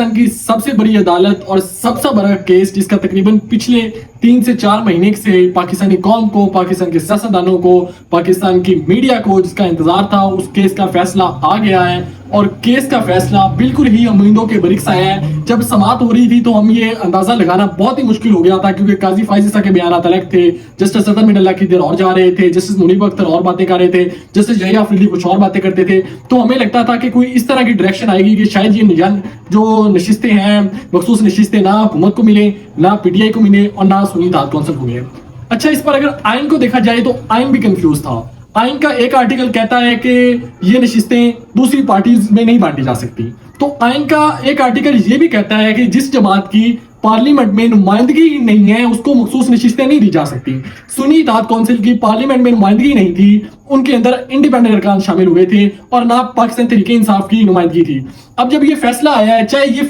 पाकिस्तान की सबसे बड़ी अदालत और सबसे बड़ा केस जिसका तकरीबन पिछले 3 से 4 महीने से पाकिस्तानी कौम को, पाकिस्तान के सियासतदानों को, पाकिस्तान की मीडिया को जिसका इंतजार था, उस केस का फैसला आ गया है। और केस का फैसला बिल्कुल ही उम्मीदों के बरिक्स आया है। जब समाअत हो रही थी तो हम ये अंदाजा लगाना बहुत ही मुश्किल हो गया था, क्योंकि काजी फाइज ईसा के बयान अलग थे, जस्टिस सदर मिनल्ला की देर और जा रहे थे, जस्टिस मुनीब अख्तर और बातें कर रहे थे, जस्टिस यहया अफरीदी कुछ और बातें करते थे। तो हमें लगता था कि कोई इस तरह की डायरेक्शन आएगी कि शायद ये जो नशिस्तें हैं, मखसूस नशिस्तें ना हुकूमत को मिले, ना पीटीआई को मिले और ना सुन्नी इत्तेहाद कौंसिल को मिले। अच्छा, इस पर अगर आइन को देखा जाए तो आइन भी कंफ्यूज था। आइन का एक आर्टिकल कहता है कि ये नशिस्तें दूसरी पार्टीज में नहीं बांटी जा सकती। तो आइन का एक आर्टिकल ये भी कहता है कि जिस जमात की पार्लियामेंट में नुमाइंदगी ही नहीं है उसको मखसूस नशिस्तें नहीं दी जा सकती। सुन्नी इत्तेहाद कौंसिल की पार्लियामेंट में नुमाइंदगी नहीं थी, उनके अंदर इंडिपेंडेंट अरकान शामिल हुए थे और ना पाकिस्तान तहरीक इंसाफ की नुमाइंदगी थी। अब जब ये फैसला आया है, चाहे ये